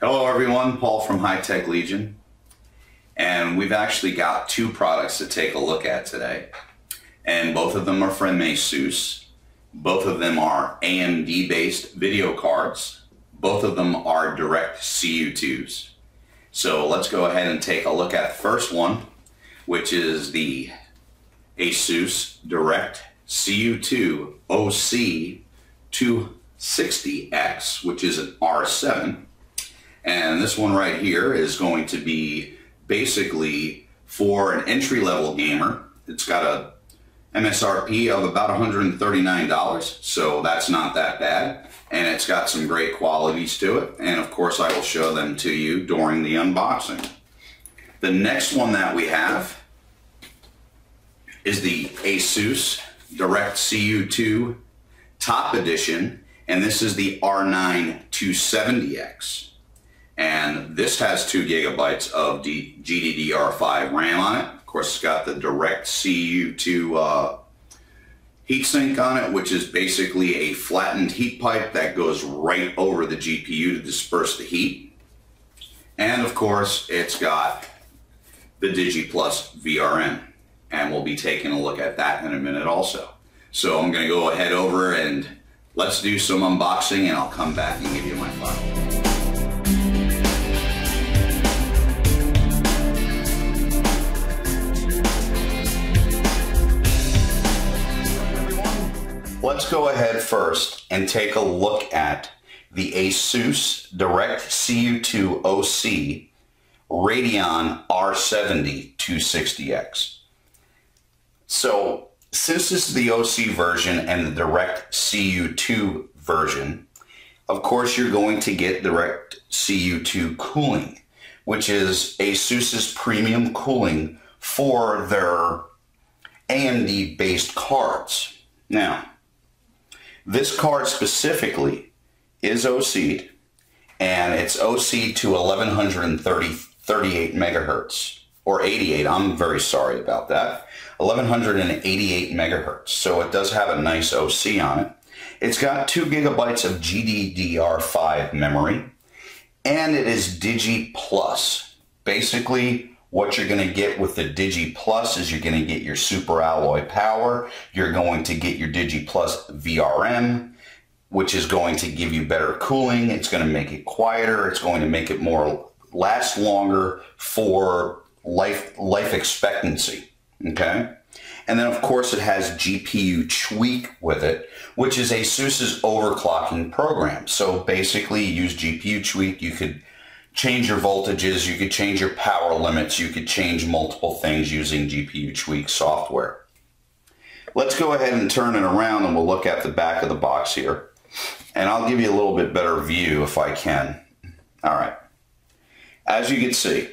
Hello everyone, Paul from High Tech Legion, and we've actually got two products to take a look at today, and both of them are from ASUS. Both of them are AMD based video cards. Both of them are DirectCU IIs. So let's go ahead and take a look at the first one, which is the ASUS DirectCU II OC 260X, which is an R7. And this one right here is going to be basically for an entry-level gamer. It's got a MSRP of about $139, so that's not that bad. And it's got some great qualities to it. And of course I will show them to you during the unboxing. The next one that we have is the ASUS DirectCU II Top Edition, and this is the R9 270X. And this has 2 gigabytes of GDDR5 RAM on it. Of course, it's got the DirectCU II heatsink on it, which is basically a flattened heat pipe that goes right over the GPU to disperse the heat. And of course, it's got the Digi VRM, and we'll be taking a look at that in a minute also. So I'm going to go ahead over and let's do some unboxing, and I'll come back and give you my final. Let's go ahead first and take a look at the ASUS DirectCU II OC Radeon R70 260X. So since this is the OC version and the DirectCU II version, of course you're going to get DirectCU II cooling, which is ASUS's premium cooling for their AMD based cards. Now, this card specifically is OC'd, and it's OC'd to 1138 megahertz, or 88, I'm very sorry about that, 1188 megahertz, so it does have a nice OC on it. It's got 2 gigabytes of GDDR5 memory, and it is Digi Plus. Basically, what you're going to get with the Digi Plus is you're going to get your super alloy power, you're going to get your Digi Plus VRM, which is going to give you better cooling, it's going to make it quieter, it's going to make it last longer for life expectancy, okay? And then of course it has GPU Tweak with it, which is ASUS's overclocking program. So basically you use GPU Tweak, you could change your voltages, you could change your power limits, you could change multiple things using GPU Tweak software. Let's go ahead and turn it around and we'll look at the back of the box here. And I'll give you a little bit better view if I can. All right. As you can see,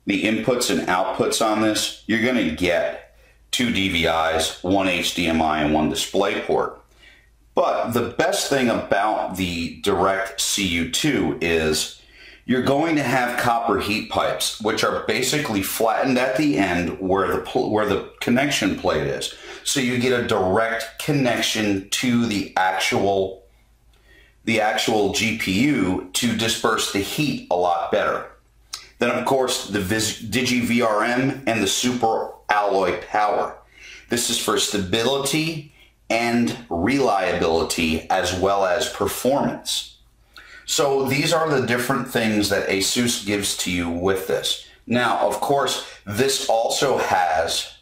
the inputs and outputs on this, you're going to get 2 DVIs, 1 HDMI, and 1 DisplayPort. But the best thing about the DirectCU II is you're going to have copper heat pipes, which are basically flattened at the end where the connection plate is. So you get a direct connection to the actual GPU to disperse the heat a lot better. Then of course the Digi VRM and the super alloy power. This is for stability and reliability as well as performance. So these are the different things that ASUS gives to you with this. Now, of course, this also has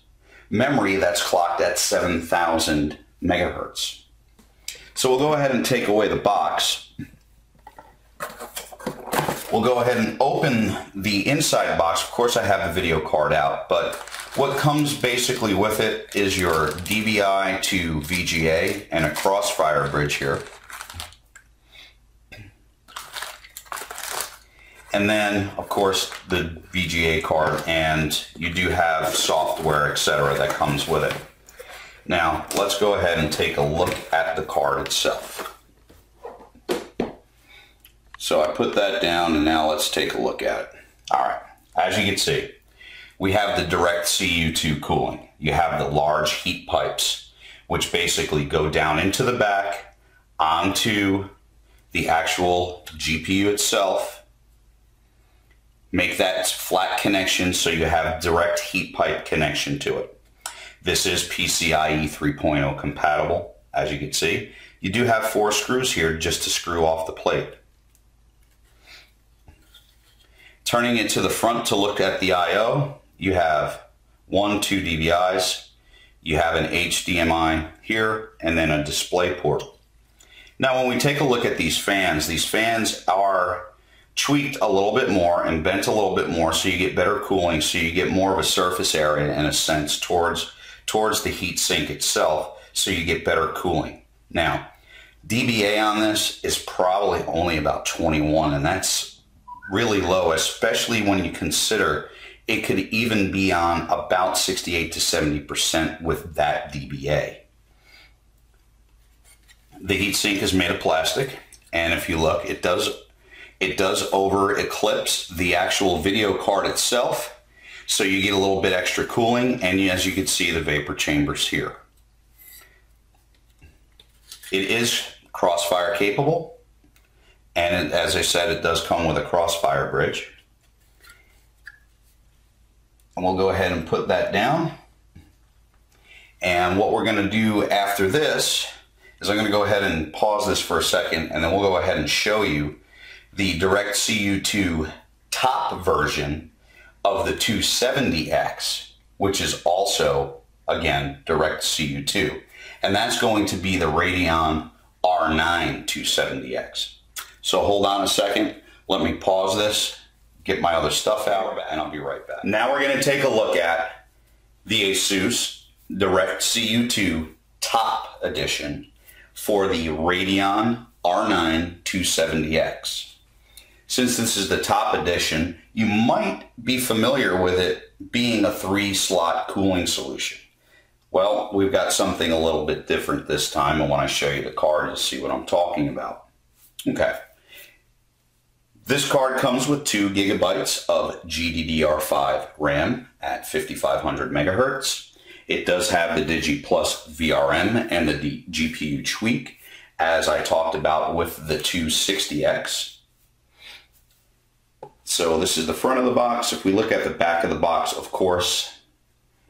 memory that's clocked at 7,000 megahertz. So we'll go ahead and take away the box. We'll go ahead and open the inside box. Of course, I have the video card out, but what comes basically with it is your DVI to VGA and a crossfire bridge here. And then, of course, the VGA card, and you do have software, etc. that comes with it. Now, let's go ahead and take a look at the card itself. So I put that down, and now let's take a look at it. All right, as you can see, we have the DirectCU II cooling. You have the large heat pipes, which basically go down into the back, onto the actual GPU itself, Make that flat connection so you have direct heat pipe connection to it. This is PCIe 3.0 compatible, as you can see. You do have 4 screws here just to screw off the plate. Turning it to the front to look at the I/O, you have 2 DVIs, you have an HDMI here, and then a display port. Now when we take a look at these fans are tweaked a little bit more and bent a little bit more so you get better cooling, so you get more of a surface area in a sense towards the heat sink itself, so you get better cooling. Now, dBA on this is probably only about 21, and that's really low, especially when you consider it could even be on about 68 to 70% with that dBA. The heatsink is made of plastic, and if you look, it does over eclipse the actual video card itself, so you get a little bit extra cooling, and as you can see, the vapor chambers here. It is crossfire capable, and as I said, it does come with a crossfire bridge. And we'll go ahead and put that down. And what we're going to do after this is I'm going to go ahead and pause this for a second, and then we'll go ahead and show you the DirectCU II top version of the 270X, which is also, again, DirectCU II. And that's going to be the Radeon R9 270X. So hold on a second, let me pause this, get my other stuff out, and I'll be right back. Now we're going to take a look at the ASUS DirectCU II top edition for the Radeon R9 270X. Since this is the top edition, you might be familiar with it being a 3-slot cooling solution. Well, we've got something a little bit different this time, and when I show you the card, you'll see what I'm talking about. Okay. This card comes with 2 gigabytes of GDDR5 RAM at 5500 megahertz. It does have the Digi VRM and the GPU tweak, as I talked about with the 260X. So this is the front of the box. If we look at the back of the box, of course,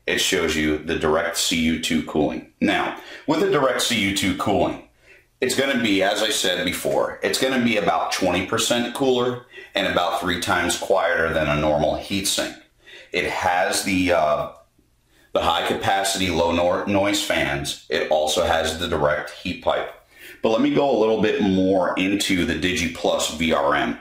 it shows you the DirectCU II cooling. Now, with the DirectCU II cooling, it's going to be, as I said before, it's going to be about 20% cooler and about 3 times quieter than a normal heatsink. It has the high capacity, low noise fans. It also has the direct heat pipe. But let me go a little bit more into the Digi VRM.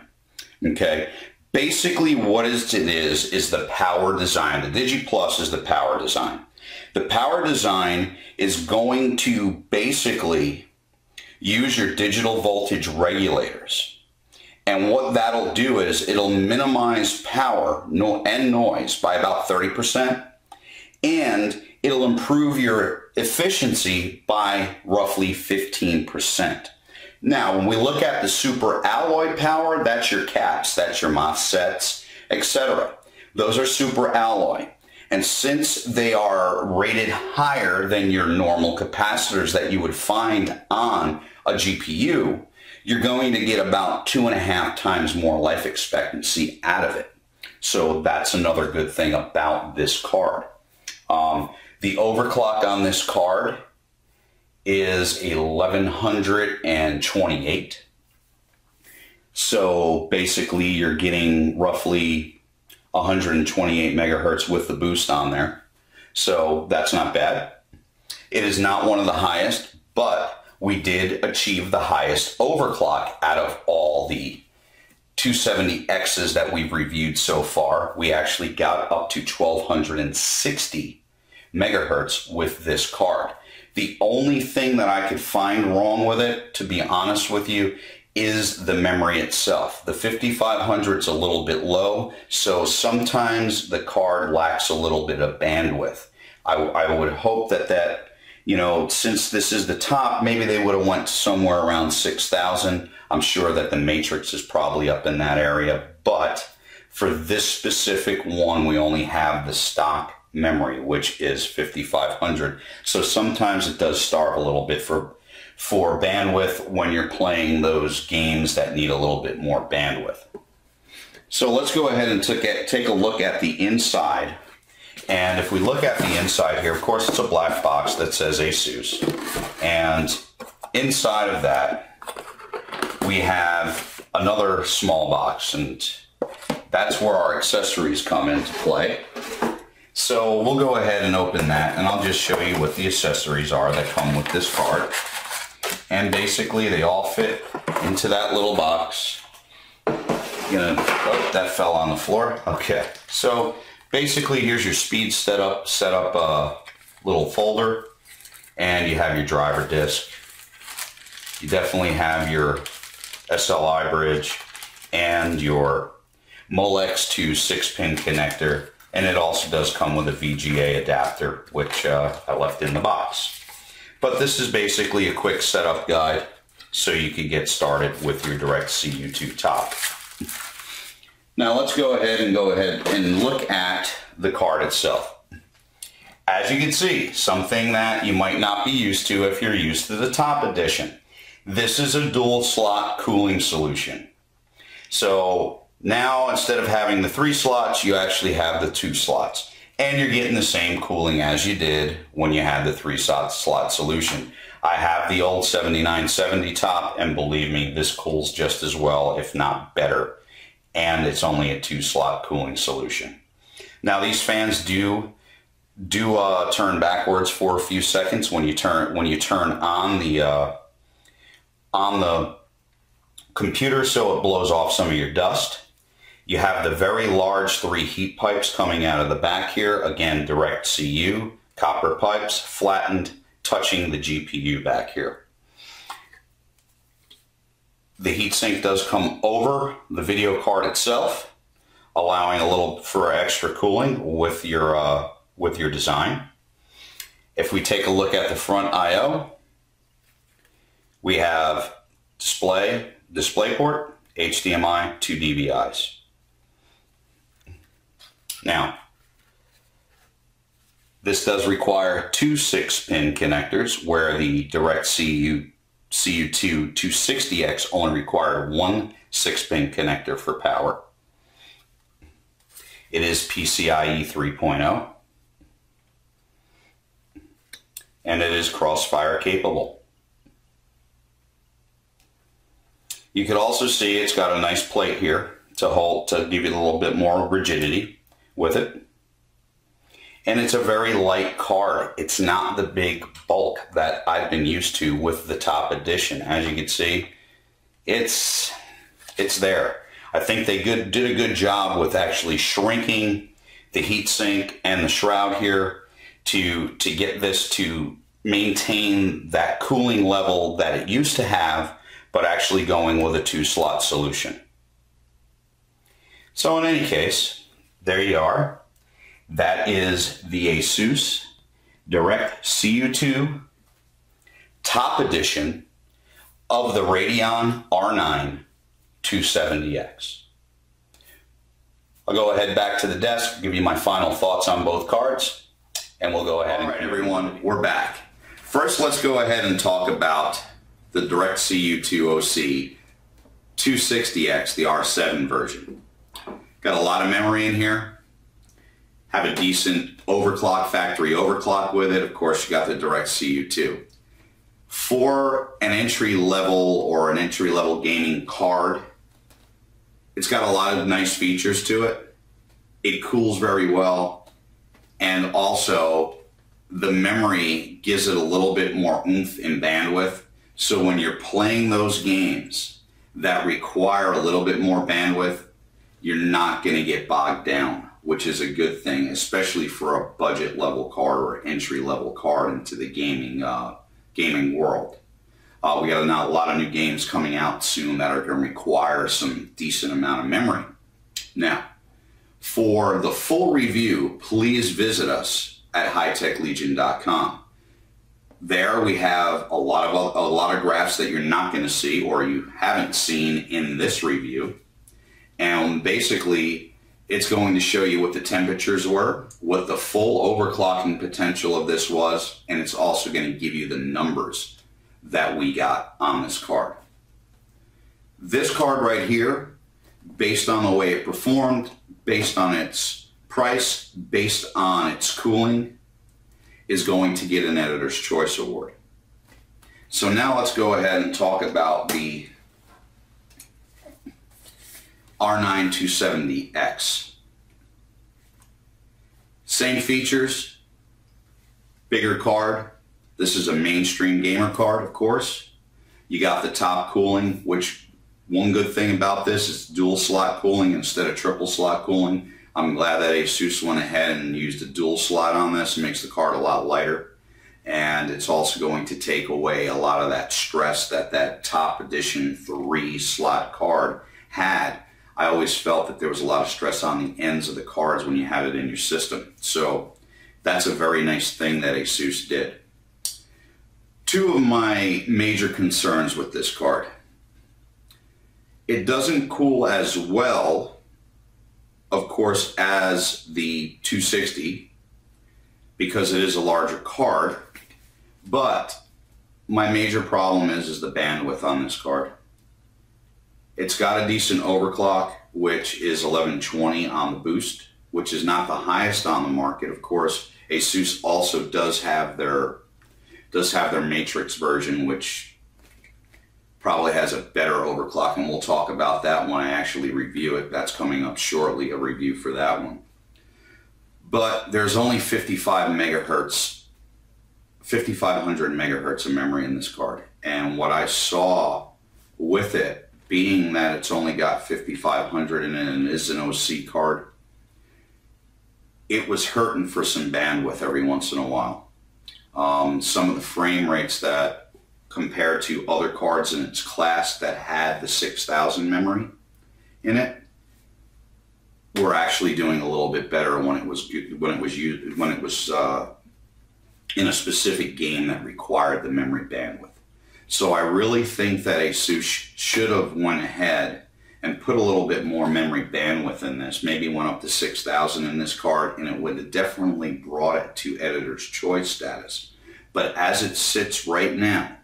Okay. Basically what it is the power design. The Digi is the power design. The power design is going to basically use your digital voltage regulators. And what that'll do is it'll minimize power and noise by about 30%, and it'll improve your efficiency by roughly 15%. Now, when we look at the super alloy power, that's your caps, that's your MOSFETs, etc. Those are super alloy. And since they are rated higher than your normal capacitors that you would find on a GPU, you're going to get about 2.5 times more life expectancy out of it. So that's another good thing about this card. The overclock on this card is 1128. So basically you're getting roughly 128 megahertz with the boost on there. So that's not bad. It is not one of the highest, but we did achieve the highest overclock out of all the 270Xs that we've reviewed so far. We actually got up to 1260 megahertz with this card. The only thing that I could find wrong with it, to be honest with you, is the memory itself. The 5500 is a little bit low, so sometimes the card lacks a little bit of bandwidth. I would hope that you know, since this is the top, maybe they would have went somewhere around 6,000. I'm sure that the matrix is probably up in that area, but for this specific one, we only have the stock memory, which is 5500. So sometimes it does starve a little bit for bandwidth when you're playing those games that need a little bit more bandwidth. So let's go ahead and take a look at the inside. And if we look at the inside here, of course it's a black box that says ASUS. And inside of that, we have another small box, and that's where our accessories come into play. So we'll go ahead and open that, and I'll just show you what the accessories are that come with this card. And basically they all fit into that little box. Oh, that fell on the floor. Okay, so basically here's your speed setup little folder, and you have your driver disc. You definitely have your SLI bridge and your Molex to 6-pin connector, and it also does come with a VGA adapter, which I left in the box. But this is basically a quick setup guide so you can get started with your DirectCU II top. Now let's go ahead and look at the card itself. As you can see, something that you might not be used to if you're used to the top edition. This is a dual slot cooling solution. So now instead of having the 3 slots, you actually have the 2 slots. And you're getting the same cooling as you did when you had the 3-slot solution. I have the old 7970 top, and believe me, this cools just as well, if not better. And it's only a 2-slot cooling solution. Now these fans do turn backwards for a few seconds when you turn on the computer, so it blows off some of your dust. You have the very large 3 heat pipes coming out of the back here. Again, DirectCU, copper pipes, flattened, touching the GPU back here. The heatsink does come over the video card itself, allowing a little for extra cooling with your design. If we take a look at the front I/O, we have DisplayPort, HDMI, 2 DVIs. Now, this does require 2 6-pin connectors, where the DirectCU II 260X only required 1 6-pin connector for power. It is PCIe 3.0, and it is crossfire capable. You can also see it's got a nice plate here to give you a little bit more rigidity with it. And it's a very light card. It's not the big bulk that I've been used to with the top edition. As you can see, it's there. I think they did a good job with actually shrinking the heatsink and the shroud here to get this to maintain that cooling level that it used to have, but actually going with a 2-slot solution. So in any case, there you are. That is the ASUS DirectCU II top edition of the Radeon R9 270X. I'll go ahead back to the desk, give you my final thoughts on both cards, and we'll go ahead. All right, everyone, we're back. First, let's go ahead and talk about the DirectCU II OC 260X, the R7 version. Got a lot of memory in here. Have a decent overclock, factory overclock with it. Of course, you got the DirectCU II. For an entry-level gaming card, it's got a lot of nice features to it. It cools very well, and also the memory gives it a little bit more oomph and bandwidth. So when you're playing those games that require a little bit more bandwidth, you're not going to get bogged down, which is a good thing, especially for a budget level card or entry level card into the gaming world. We got a lot of new games coming out soon that are going to require some decent amount of memory. Now, for the full review, please visit us at hightechlegion.com. There we have a lot of graphs that you're not going to see or you haven't seen in this review. And basically, it's going to show you what the temperatures were, what the full overclocking potential of this was, and it's also going to give you the numbers that we got on this card. This card right here based on the way it performed, based on its price, based on its cooling, is going to get an Editor's Choice Award. So now let's go ahead and talk about the R9 270X. Same features, bigger card. This is a mainstream gamer card, of course. You got the top cooling, which one good thing about this is dual slot cooling instead of triple slot cooling. I'm glad that ASUS went ahead and used a dual slot on this. It makes the card a lot lighter. And it's also going to take away a lot of that stress that that top edition 3-slot card had. I always felt that there was a lot of stress on the ends of the cards when you had it in your system. So that's a very nice thing that ASUS did. Two of my major concerns with this card. It doesn't cool as well, of course, as the 260 because it is a larger card, but my major problem is the bandwidth on this card. It's got a decent overclock, which is 1120 on the boost, which is not the highest on the market. Of course, ASUS also does have their matrix version, which probably has a better overclock, and we'll talk about that when I actually review it. That's coming up shortly, a review for that one. But there's only 5500 megahertz of memory in this card, and what I saw with it, being that it's only got 5500 and it is an OC card, it was hurting for some bandwidth every once in a while. Some of the frame rates that compared to other cards in its class that had the 6000 memory in it were actually doing a little bit better when it was in a specific game that required the memory bandwidth. So I really think that ASUS should have went ahead and put a little bit more memory bandwidth in this, maybe went up to 6000 in this card, and it would have definitely brought it to Editor's Choice status. But as it sits right now,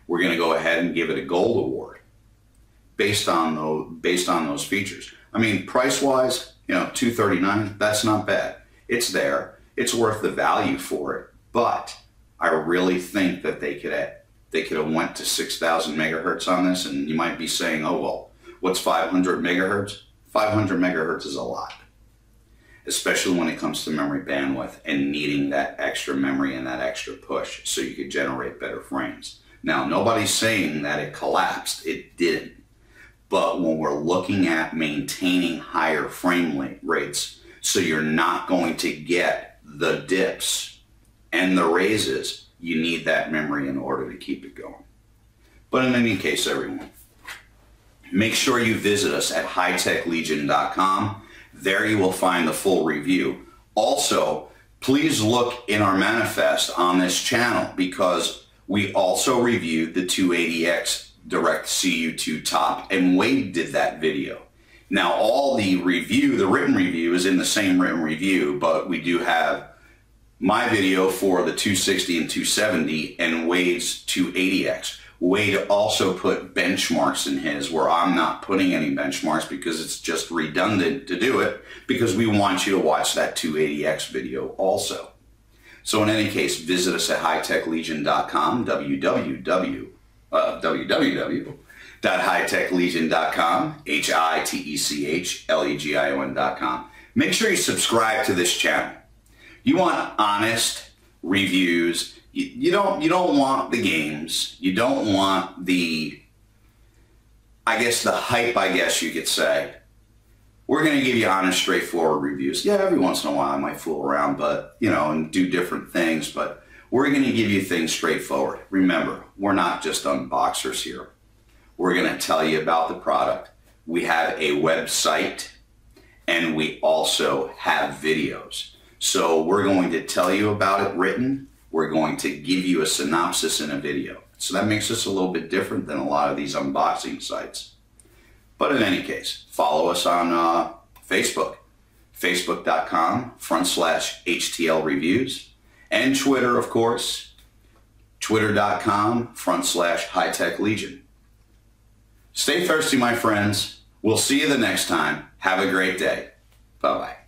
we're going to go ahead and give it a Gold Award based on those features. I mean, price-wise, you know, $239, that's not bad. It's there. It's worth the value for it. But I really think that they could have went to 6000 megahertz on this, and you might be saying, oh, well, what's 500 megahertz? 500 megahertz is a lot, especially when it comes to memory bandwidth and needing that extra memory and that extra push so you could generate better frames. Now, nobody's saying that it collapsed. It didn't. But when we're looking at maintaining higher frame rates, so you're not going to get the dips and the raises, you need that memory in order to keep it going. But in any case, everyone, make sure you visit us at heightechlegion.com. There you will find the full review. Also, please look in our manifest on this channel because we also reviewed the 280X DirectCU II top, and Wade did that video. Now, all the written review is in the same written review, but we do have my video for the 260 and 270 and Wade's 280X. Wade also put benchmarks in his where I'm not putting any benchmarks because it's just redundant to do it because we want you to watch that 280X video also. So in any case, visit us at heightechlegion.com, www.heightechlegion.com, heitechlegion.com. Make sure you subscribe to this channel. You want honest reviews. You don't want the games. You don't want the, I guess, the hype, I guess you could say. We're going to give you honest, straightforward reviews. Yeah, every once in a while I might fool around, but, you know, and do different things, but we're going to give you things straightforward. Remember, we're not just unboxers here. We're going to tell you about the product. We have a website, and we also have videos. So we're going to tell you about it written. We're going to give you a synopsis in a video. So that makes us a little bit different than a lot of these unboxing sites. But in any case, follow us on Facebook, facebook.com/HTL Reviews, and Twitter, of course, twitter.com/HightechLegion. Stay thirsty, my friends. We'll see you the next time. Have a great day. Bye-bye.